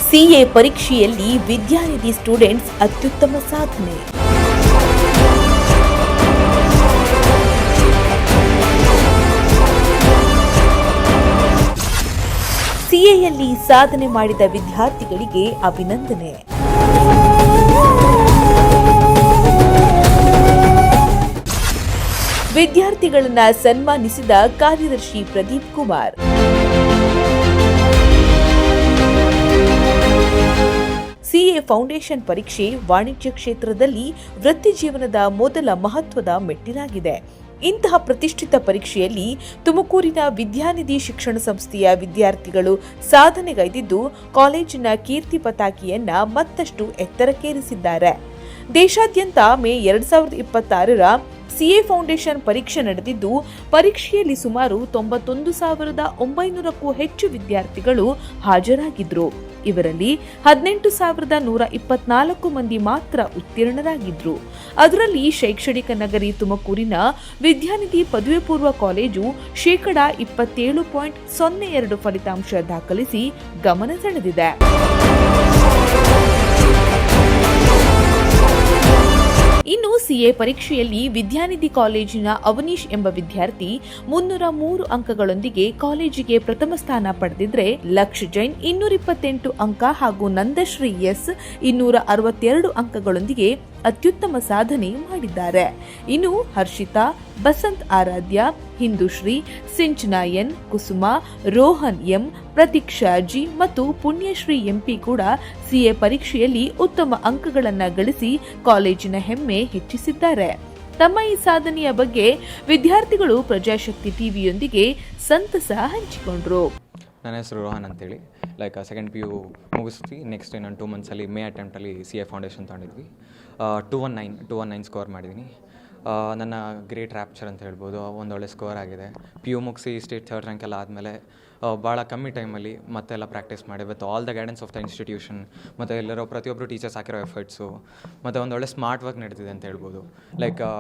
CA ಪರೀಕ್ಷೆಯಲ್ಲಿ ವಿದ್ಯಾನಿಧಿ students ಅತ್ಯುತ್ತಮ ಸಾಧನೆ. ಸಿಎಯಲ್ಲಿ ಸಾಧನೆ ಮಾಡಿದ ವಿದ್ಯಾರ್ಥಿಗಳಿಗೆ ಅಭಿನಂದನೆ. ವಿದ್ಯಾರ್ಥಿಗಳನ್ನ ಸನ್ಮಾನಿಸಿದ ಕಾರ್ಯದರ್ಶಿ ಪ್ರದೀಪ್ ಕುಮಾರ್. ಸಿಎ ಫೌಂಡೇಶನ್ ಪರೀಕ್ಷೆ ವಾಣಿಜ್ಯ ಕ್ಷೇತ್ರದಲ್ಲಿ ವೃತ್ತಿ ಜೀವನದ ಮೊದಲ ಮಹತ್ವದ ಮೆಟ್ಟಿಲಾಗಿದೆ. ಇಂತಹ ಪ್ರತಿಷ್ಠಿತ ಪರೀಕ್ಷೆಯಲ್ಲಿ ತುಮಕೂರಿನ ವಿದ್ಯಾನಿಧಿ ಶಿಕ್ಷಣ ಸಂಸ್ಥೆಯ ವಿದ್ಯಾರ್ಥಿಗಳು ಸಾಧನೆಗೈದಿದ್ದು ಕಾಲೇಜಿನ ಕೀರ್ತಿ ಪತಾಕೆಯನ್ನ ಮತ್ತಷ್ಟು ಎತ್ತರಕ್ಕೇರಿಸಿದ್ದಾರೆ. ದೇಶಾದ್ಯಂತ ಮೇ 2026ರ ಸಿಎ ಫೌಂಡೇಶನ್ ಪರೀಕ್ಷೆ ನಡೆದಿದ್ದು ಪರೀಕ್ಷೆಯಲ್ಲಿ ಸುಮಾರು 91,900ಕ್ಕೂ ಹೆಚ್ಚು ವಿದ್ಯಾರ್ಥಿಗಳು ಹಾಜರಾಗಿದ್ರು. ಇವರಲ್ಲಿ 18,124 ಮಂದಿ ಮಾತ್ರ ಉತ್ತೀರ್ಣರಾಗಿದ್ರು. ಅದರಲ್ಲಿ ಶೈಕ್ಷಣಿಕ ನಗರಿ ತುಮಕೂರಿನ ವಿದ್ಯಾನಿಧಿ ಪದವಿ ಪೂರ್ವ ಕಾಲೇಜು 27.02% ಫಲಿತಾಂಶ ದಾಖಲಿಸಿ ಗಮನ ಸೆಳೆದಿದೆ. ಇನ್ನು ಸಿಎ ಪರೀಕ್ಷೆಯಲ್ಲಿ ವಿದ್ಯಾನಿಧಿ ಕಾಲೇಜಿನ ಅವನೀಶ್ ಎಂಬ ವಿದ್ಯಾರ್ಥಿ 303 ಅಂಕಗಳೊಂದಿಗೆ ಕಾಲೇಜಿಗೆ ಪ್ರಥಮ ಸ್ಥಾನ ಪಡೆದಿದ್ರೆ, ಲಕ್ಷ ಜೈನ್ 228 ಅಂಕ ಹಾಗೂ ನಂದಶ್ರೀ ಎಸ್ 262 ಅಂಕಗಳೊಂದಿಗೆ ಅತ್ಯುತ್ತಮ ಸಾಧನೆ ಮಾಡಿದ್ದಾರೆ. ಇನ್ನು Harshita, Basant Aaradhya, Hindushree, Sinchana N, Kusuma, Rohan M, Prateeksha G ಮತ್ತು ಪುಣ್ಯಶ್ರೀ ಎಂಪಿ ಕೂಡ ಸಿಎ ಪರೀಕ್ಷೆಯಲ್ಲಿ ಉತ್ತಮ ಅಂಕಗಳನ್ನು ಗಳಿಸಿ ಕಾಲೇಜಿನ ಹೆಮ್ಮೆ ಹೆಚ್ಚಿಸಿದ್ದಾರೆ. ತಮ್ಮ ಈ ಸಾಧನೆಯ ಬಗ್ಗೆ ವಿದ್ಯಾರ್ಥಿಗಳು ಪ್ರಜಾಶಕ್ತಿ ಟಿವಿಯೊಂದಿಗೆ ಸಂತಸ ಹಂಚಿಕೊಂಡ್ರು. ನನ್ನ ಹೆಸರು ರೋಹನ್ ಅಂತೇಳಿ. Second PU ಮುಗಿಸ್ತೀವಿ. ನೆಕ್ಸ್ಟ್ ಇನ್ನೊಂದು 2 ಮಂತ್ಸಲ್ಲಿ ಮೇ ಅಟೆಂಪ್ಟಲ್ಲಿ ಸಿಎ ಫೌಂಡೇಶನ್ ತೊಗೊಂಡಿದ್ವಿ. 219 ಸ್ಕೋರ್ ಮಾಡಿದ್ದೀನಿ. ನನ್ನ ಗ್ರೇಟ್ ರ್ಯಾಪ್ಚರ್ ಅಂತ ಹೇಳ್ಬೋದು. ಒಂದೊಳ್ಳೆ ಸ್ಕೋರ್ ಆಗಿದೆ. PU ಮುಗಿಸಿ ಸ್ಟೇಟ್ 3rd ರ್ಯಾಂಕ್ ಎಲ್ಲ ಆದಮೇಲೆ ಭಾಳ ಕಮ್ಮಿ ಟೈಮಲ್ಲಿ ಮತ್ತೆಲ್ಲ ಪ್ರಾಕ್ಟೀಸ್ ಮಾಡಿ with all the guidance of the institution ಮತ್ತು ಎಲ್ಲರೂ ಪ್ರತಿಯೊಬ್ಬರು ಟೀಚರ್ಸ್ ಹಾಕಿರೋ ಎಫರ್ಟ್ಸು ಮತ್ತು ಒಂದೊಳ್ಳೆ ಸ್ಮಾರ್ಟ್ ವರ್ಕ್ ನಡೆದಿದೆ ಅಂತ ಹೇಳ್ಬೋದು.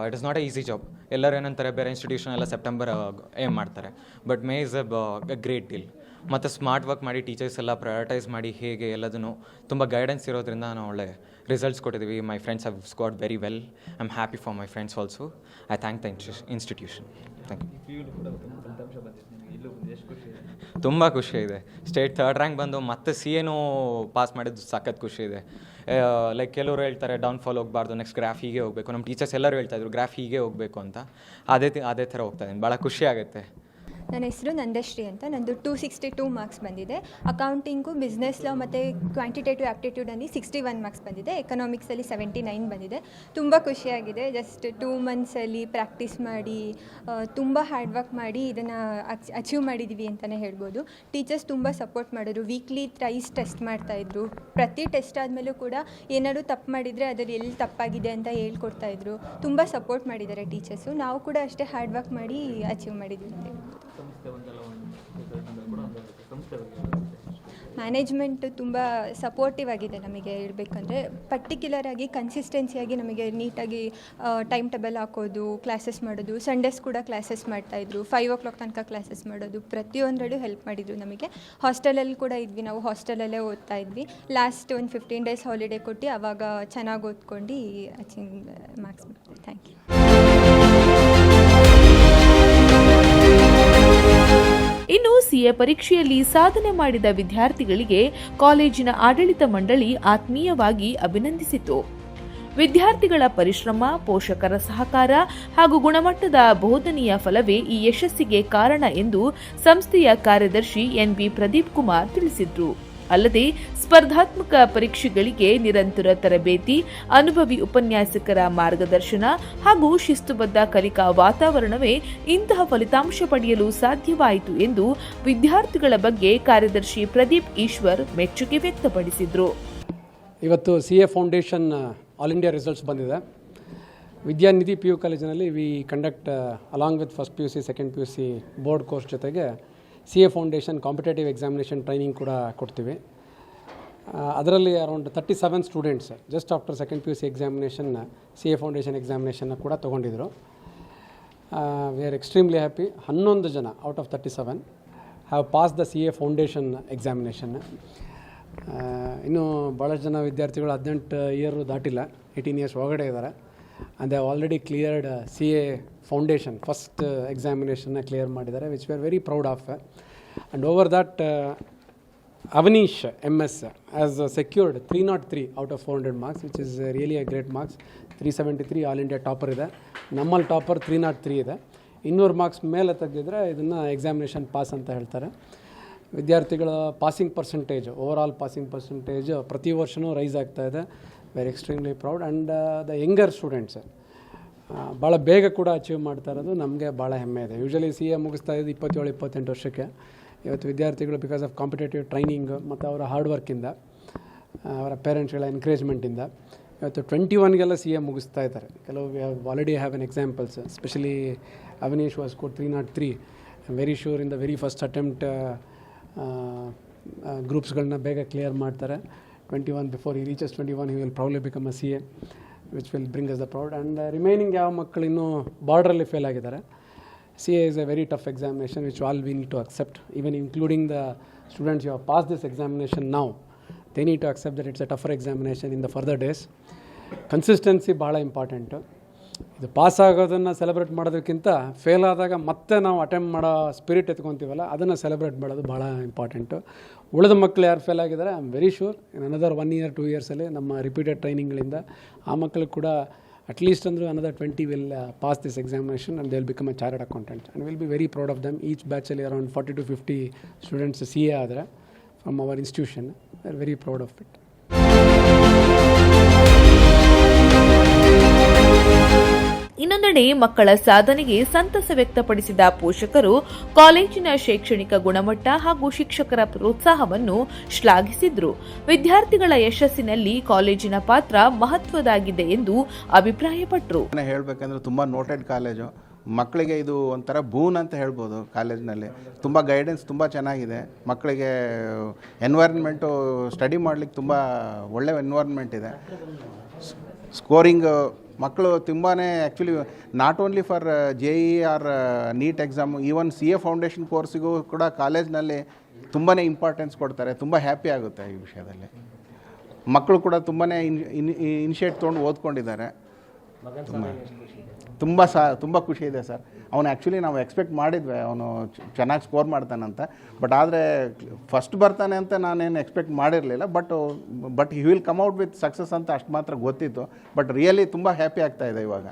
It is not A easy job. ಎಲ್ಲರೂ ಏನಂತಾರೆ, ಬೇರೆ ಇನ್ಸ್ಟಿಟ್ಯೂಷನ್ ಎಲ್ಲ ಸೆಪ್ಟೆಂಬರ್ ಏಮ್ ಮಾಡ್ತಾರೆ, but may is a great deal. ಮತ್ತು ಸ್ಮಾರ್ಟ್ ವರ್ಕ್ ಮಾಡಿ ಟೀಚರ್ಸ್ ಎಲ್ಲ ಪ್ರಯಾರಿಟೈಸ್ ಮಾಡಿ ಹೇಗೆ ಎಲ್ಲದನ್ನು ತುಂಬ ಗೈಡೆನ್ಸ್ ಇರೋದ್ರಿಂದ ನಾವು ಒಳ್ಳೆ ರಿಸಲ್ಟ್ಸ್ ಕೊಟ್ಟಿದ್ದೀವಿ. My friends have scored very well. I am happy for my friends also. I thank the institution. Thank you. ತುಂಬ ಖುಷಿ ಇದೆ. ಸ್ಟೇಟ್ 3rd ರ್ಯಾಂಕ್ ಬಂದು ಮತ್ತೆ ಸಿಎನೂ ಪಾಸ್ ಮಾಡಿದ್ದು ಸಖತ್ ಖುಷಿ ಇದೆ. ಕೆಲವರು ಹೇಳ್ತಾರೆ ಡೌನ್ಫಾಲ್ ಹೋಗಬಾರ್ದು, ನೆಕ್ಸ್ಟ್ ಗ್ರಾಫ್ ಹೀಗೆ ಹೋಗಬೇಕು. ನಮ್ಮ ಟೀಚರ್ಸ್ ಎಲ್ಲರೂ ಹೇಳ್ತಾಯಿದ್ರು ಗ್ರಾಫ್ ಹೀಗೆ ಹೋಗಬೇಕು ಅಂತ. ಅದೇ ಥರ ಹೋಗ್ತಾ ಇದ್ದೀನಿ. ಭಾಳ ಖುಷಿ ಆಗುತ್ತೆ. ನನ್ನ ಹೆಸರು ನಂದಶ್ರೀ ಅಂತ. ನಂದು 262 ಮಾರ್ಕ್ಸ್ ಬಂದಿದೆ. ಅಕೌಂಟಿಂಗು, ಬಿಸ್ನೆಸ್ ಲಾ ಮತ್ತು ಕ್ವಾಂಟಿಟೇಟಿವ್ ಆ್ಯಪ್ಟಿಟ್ಯೂಡಲ್ಲಿ 61 ಮಾರ್ಕ್ಸ್ ಬಂದಿದೆ. ಎಕನಾಮಿಕ್ಸಲ್ಲಿ 79 ಬಂದಿದೆ. ತುಂಬ ಖುಷಿಯಾಗಿದೆ. ಜಸ್ಟ್ 2 ಮಂತ್ಸಲ್ಲಿ ಪ್ರಾಕ್ಟೀಸ್ ಮಾಡಿ ತುಂಬ ಹಾರ್ಡ್ ವರ್ಕ್ ಮಾಡಿ ಇದನ್ನು ಅಚೀವ್ ಮಾಡಿದ್ದೀವಿ ಅಂತಲೇ ಹೇಳ್ಬೋದು. ಟೀಚರ್ಸ್ ತುಂಬ ಸಪೋರ್ಟ್ ಮಾಡಿದ್ರು. ವೀಕ್ಲಿ ಥ್ರೈಸ್ ಟೆಸ್ಟ್ ಮಾಡ್ತಾಯಿದ್ರು. ಪ್ರತಿ ಟೆಸ್ಟ್ ಆದಮೇಲೂ ಕೂಡ ಏನಾದರೂ ತಪ್ಪು ಮಾಡಿದರೆ ಅದರಲ್ಲಿ ಎಲ್ಲಿ ತಪ್ಪಾಗಿದೆ ಅಂತ ಹೇಳ್ಕೊಡ್ತಾಯಿದ್ರು. ತುಂಬ ಸಪೋರ್ಟ್ ಮಾಡಿದ್ದಾರೆ ಟೀಚರ್ಸು. ನಾವು ಕೂಡ ಅಷ್ಟೇ ಹಾರ್ಡ್ ವರ್ಕ್ ಮಾಡಿ ಅಚೀವ್ ಮಾಡಿದ್ದೀವಿ ಅಂತ ಹೇಳ್ಬೋದು. ಮ್ಯಾನೇಜ್ಮೆಂಟ್ ತುಂಬ ಸಪೋರ್ಟಿವ್ ಆಗಿದೆ ನಮಗೆ. ಹೇಳಬೇಕಂದ್ರೆ ಪರ್ಟಿಕ್ಯುಲರ್ ಆಗಿ ಕನ್ಸಿಸ್ಟೆನ್ಸಿಯಾಗಿ ನಮಗೆ ನೀಟಾಗಿ ಟೈಮ್ ಟೇಬಲ್ ಹಾಕೋದು, ಕ್ಲಾಸಸ್ ಮಾಡೋದು. ಸಂಡೇಸ್ ಕೂಡ ಕ್ಲಾಸಸ್ ಮಾಡ್ತಾಯಿದ್ರು. 5 o'clock ತನಕ ಕ್ಲಾಸಸ್ ಮಾಡೋದು. ಪ್ರತಿಯೊಂದರಲ್ಲೂ ಹೆಲ್ಪ್ ಮಾಡಿದರು ನಮಗೆ. ಹಾಸ್ಟೆಲಲ್ಲಿ ಕೂಡ ಇದ್ವಿ. ನಾವು ಹಾಸ್ಟೆಲಲ್ಲೇ ಓದ್ತಾ ಇದ್ವಿ. ಲಾಸ್ಟ್ ಒಂದು 15 days ಹಾಲಿಡೇ ಕೊಟ್ಟು ಆವಾಗ ಚೆನ್ನಾಗಿ ಓದ್ಕೊಂಡು ಅಚೀವ್ ಮಾರ್ಕ್ಸ್ ಮಾಡ್ತೀವಿ. Thank you. ಇನ್ನು ಸಿಎ ಪರೀಕ್ಷೆಯಲ್ಲಿ ಸಾಧನೆ ಮಾಡಿದ ವಿದ್ಯಾರ್ಥಿಗಳಿಗೆ ಕಾಲೇಜಿನ ಆಡಳಿತ ಮಂಡಳಿ ಆತ್ಮೀಯವಾಗಿ ಅಭಿನಂದಿಸಿತು. ವಿದ್ಯಾರ್ಥಿಗಳ ಪರಿಶ್ರಮ, ಪೋಷಕರ ಸಹಕಾರ ಹಾಗೂ ಗುಣಮಟ್ಟದ ಬೋಧನೆಯ ಫಲವೇ ಈ ಯಶಸ್ಸಿಗೆ ಕಾರಣ ಎಂದು ಸಂಸ್ಥೆಯ ಕಾರ್ಯದರ್ಶಿ NB ಪ್ರದೀಪ್ ಕುಮಾರ್ ತಿಳಿಸಿದರು. ಅಲ್ಲದೆ ಸ್ಪರ್ಧಾತ್ಮಕ ಪರೀಕ್ಷೆಗಳಿಗೆ ನಿರಂತರ ತರಬೇತಿ, ಅನುಭವಿ ಉಪನ್ಯಾಸಕರ ಮಾರ್ಗದರ್ಶನ ಹಾಗೂ ಶಿಸ್ತುಬದ್ಧ ಕಲಿಕಾ ವಾತಾವರಣವೇ ಇಂತಹ ಫಲಿತಾಂಶ ಪಡೆಯಲು ಸಾಧ್ಯವಾಯಿತು ಎಂದು ವಿದ್ಯಾರ್ಥಿಗಳ ಬಗ್ಗೆ ಕಾರ್ಯದರ್ಶಿ ಪ್ರದೀಪ್ ಈಶ್ವರ್ ಮೆಚ್ಚುಗೆ ವ್ಯಕ್ತಪಡಿಸಿದರು. ಇವತ್ತು CA foundation all India results ಬಂದಿದೆ. ವಿದ್ಯಾನಿಧಿ PU ಕಾಲೇಜಿನಲ್ಲಿ we conduct along with first PUC, second PUC board course ಜೊತೆಗೆ CA foundation competitive examination training ಕೂಡ ಕೊಡ್ತೀವಿ. ಅದರಲ್ಲಿ around 37 students just after second PUC examination CA foundation ಎಕ್ಸಾಮಿನೇಷನ್ನ ಕೂಡ ತೊಗೊಂಡಿದ್ರು. We are extremely happy. 11 ಜನ out of 37 have pass the CA foundation examination. ಇನ್ನೂ ಭಾಳಷ್ಟು ಜನ ವಿದ್ಯಾರ್ಥಿಗಳು 18 ಇಯರು ದಾಟಿಲ್ಲ, 18 ಇಯರ್ಸ್ ಒಳಗಡೆ ಇದ್ದಾರೆ. And they already cleared CA foundation first ಎಕ್ಸಾಮಿನೇಷನ್ನ ಕ್ಲಿಯರ್ ಮಾಡಿದ್ದಾರೆ, which we are very proud of. And over that Avanish MS has secured 303 out of 400 marks, which is really a great marks. 373 all India topper ಇದೆ, ನಮ್ಮಲ್ಲಿ topper 303 ಇದೆ. 200 marks ಮೇಲೆ ತೆಗೆದಿದ್ರೆ ಇದನ್ನು examination pass ಅಂತ ಹೇಳ್ತಾರೆ. ವಿದ್ಯಾರ್ಥಿಗಳ passing percentage, over all passing percentage ಪ್ರತಿ ವರ್ಷವೂ ರೈಸ್ ಆಗ್ತಾ ಇದೆ. Very extremely proud. And the younger students ಭಾಳ ಬೇಗ ಕೂಡ ಅಚೀವ್ ಮಾಡ್ತಾ ಇರೋದು ನಮಗೆ ಭಾಳ ಹೆಮ್ಮೆ ಇದೆ. ಯೂಶ್ವಲಿ CA ಮುಗಿಸ್ತಾ ಇದ್ದು 27-28 ವರ್ಷಕ್ಕೆ. ಇವತ್ತು ವಿದ್ಯಾರ್ಥಿಗಳು ಬಿಕಾಸ್ ಆಫ್ ಕಾಂಪಿಟೇಟಿವ್ ಟ್ರೈನಿಂಗ್ ಮತ್ತು ಅವರ ಹಾರ್ಡ್ ವರ್ಕಿಂದ, ಅವರ ಪೇರೆಂಟ್ಸ್ಗಳ ಎನ್ಕರೇಜ್ಮೆಂಟಿಂದ ಇವತ್ತು 21ಗೆಲ್ಲ CA ಮುಗಿಸ್ತಾ ಇದ್ದಾರೆ. ಕೆಲವು already have an examples. Specially Avanish was score 303. I am very sure in the very first attempt ಗ್ರೂಪ್ಸ್ಗಳನ್ನ ಬೇಗ ಕ್ಲಿಯರ್ ಮಾಡ್ತಾರೆ. 21 before he reaches 21 he will probably become a CA, which will bring us the proud. And remaining ಯಾವ ಮಕ್ಕಳು ಇನ್ನೂ ಬಾರ್ಡ್ರಲ್ಲಿ fail ಆಗಿದ್ದಾರೆ, CA is a very tough examination which all we need to accept, even including the students who have passed this examination now. They need to accept that it's a tougher examination in the further days. Consistency ಭಾಳ important. ಇದು pass ಆಗೋದನ್ನು celebrate ಮಾಡೋದಕ್ಕಿಂತ fail ಆದಾಗ ಮತ್ತೆ ನಾವು attempt ಮಾಡೋ spirit ಎತ್ಕೊತೀವಲ್ಲ, ಅದನ್ನು celebrate ಮಾಡೋದು ಭಾಳ ಇಂಪಾರ್ಟೆಂಟು. ಉಳಿದ ಮಕ್ಕಳು ಯಾರು ಫೇಲ್ ಆಗಿದ್ದಾರೆ, I am very sure in another 1 year 2 yearsಲ್ಲಿ ನಮ್ಮ ರಿಪೀಟೆಡ್ ಟ್ರೈನಿಂಗ್ಗಳಿಂದ ಆ ಮಕ್ಕಳು ಕೂಡ ಅಟ್ಲೀಸ್ಟ್ ಅಂದರೂ another 20 will pass this examination and they will become a chartered accountant, and we will be very proud of them. Each batchಲ್ಲಿ around 40 to 50 students CA ಆದರೆ from our institution. We are very proud of it. ಇನ್ನೊಂದೆಡೆ ಮಕ್ಕಳ ಸಾಧನೆಗೆ ಸಂತಸ ವ್ಯಕ್ತಪಡಿಸಿದ ಪೋಷಕರು ಕಾಲೇಜಿನ ಶೈಕ್ಷಣಿಕ ಗುಣಮಟ್ಟ ಹಾಗೂ ಶಿಕ್ಷಕರ ಪ್ರೋತ್ಸಾಹವನ್ನು ಶ್ಲಾಘಿಸಿದ್ರು. ವಿದ್ಯಾರ್ಥಿಗಳ ಯಶಸ್ಸಿನಲ್ಲಿ ಕಾಲೇಜಿನ ಪಾತ್ರ ಮಹತ್ವದಾಗಿದೆ ಎಂದು ಅಭಿಪ್ರಾಯಪಟ್ಟರು. ಹೇಳಬೇಕಂದ್ರೆ ತುಂಬ ನೋಟೆಡ್ ಕಾಲೇಜು, ಮಕ್ಕಳಿಗೆ ಇದು ಒಂಥರ ಬೂನ್ ಅಂತ ಹೇಳ್ಬೋದು. ಕಾಲೇಜಿನಲ್ಲಿ ತುಂಬ ಗೈಡೆನ್ಸ್ ತುಂಬ ಚೆನ್ನಾಗಿದೆ. ಮಕ್ಕಳಿಗೆ ಎನ್ವೈರ್ನ್ಮೆಂಟು ಸ್ಟಡಿ ಮಾಡಲಿಕ್ಕೆ ತುಂಬ ಒಳ್ಳೆ ಎನ್ವೈರ್ನ್ಮೆಂಟ್ ಇದೆ. ಸ್ಕೋರಿಂಗ್ ಮಕ್ಕಳು ತುಂಬಾ actually not only for JEE or NEET exam, even CA foundation ಕೋರ್ಸಿಗೂ ಕೂಡ ಕಾಲೇಜ್ನಲ್ಲಿ ತುಂಬಾ ಇಂಪಾರ್ಟೆನ್ಸ್ ಕೊಡ್ತಾರೆ. ತುಂಬ ಹ್ಯಾಪಿ ಆಗುತ್ತೆ ಈ ವಿಷಯದಲ್ಲಿ. ಮಕ್ಕಳು ಕೂಡ ತುಂಬಾ ಇನಿಷಿಯೇಟ್ ತೊಗೊಂಡು ಓದ್ಕೊಂಡಿದ್ದಾರೆ. ತುಂಬ ಖುಷಿ ಇದೆ ಸರ್. ಅವನು ಆ್ಯಕ್ಚುಲಿ ನಾವು ಎಕ್ಸ್ಪೆಕ್ಟ್ ಮಾಡಿದ್ವಿ ಅವನು ಚೆನ್ನಾಗಿ ಸ್ಕೋರ್ ಮಾಡ್ತಾನಂತ, ಬಟ್ ಆದರೆ ಫಸ್ಟ್ ಬರ್ತಾನೆ ಅಂತ ನಾನೇನು ಎಕ್ಸ್ಪೆಕ್ಟ್ ಮಾಡಿರಲಿಲ್ಲ. But he will come out with success ಅಂತ ಅಷ್ಟು ಮಾತ್ರ ಗೊತ್ತಿತ್ತು. ಬಟ್ ರಿಯಲಿ ತುಂಬ ಹ್ಯಾಪಿ ಆಗ್ತಾ ಇದೆ ಇವಾಗ.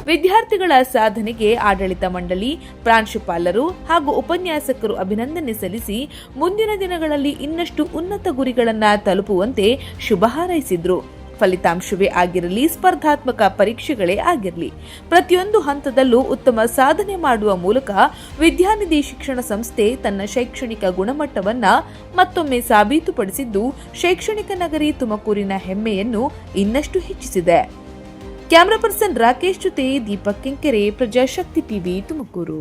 ವಿದ್ಯಾರ್ಥಿಗಳ ಸಾಧನೆಗೆ ಆಡಳಿತ ಮಂಡಳಿ, ಪ್ರಾಂಶುಪಾಲರು ಹಾಗೂ ಉಪನ್ಯಾಸಕರು ಅಭಿನಂದನೆ ಸಲ್ಲಿಸಿ ಮುಂದಿನ ದಿನಗಳಲ್ಲಿ ಇನ್ನಷ್ಟು ಉನ್ನತ ಗುರಿಗಳನ್ನು ತಲುಪುವಂತೆ ಶುಭ ಹಾರೈಸಿದ್ರು. ಫಲಿತಾಂಶವೇ ಆಗಿರಲಿ, ಸ್ಪರ್ಧಾತ್ಮಕ ಪರೀಕ್ಷೆಗಳೇ ಆಗಿರಲಿ, ಪ್ರತಿಯೊಂದು ಹಂತದಲ್ಲೂ ಉತ್ತಮ ಸಾಧನೆ ಮಾಡುವ ಮೂಲಕ ವಿದ್ಯಾನಿಧಿ ಶಿಕ್ಷಣ ಸಂಸ್ಥೆ ತನ್ನ ಶೈಕ್ಷಣಿಕ ಗುಣಮಟ್ಟವನ್ನ ಮತ್ತೊಮ್ಮೆ ಸಾಬೀತುಪಡಿಸಿದ್ದು ಶೈಕ್ಷಣಿಕ ನಗರಿ ತುಮಕೂರಿನ ಹೆಮ್ಮೆಯನ್ನು ಇನ್ನಷ್ಟು ಹೆಚ್ಚಿಸಿದೆ. ಕ್ಯಾಮರಾ ಪರ್ಸನ್ ರಾಕೇಶ್ ಜೊತೆ ದೀಪಕ್ ಕೆಂಕೆರೆ, ಪ್ರಜಾಶಕ್ತಿ ಟಿವಿ, ತುಮಕೂರು.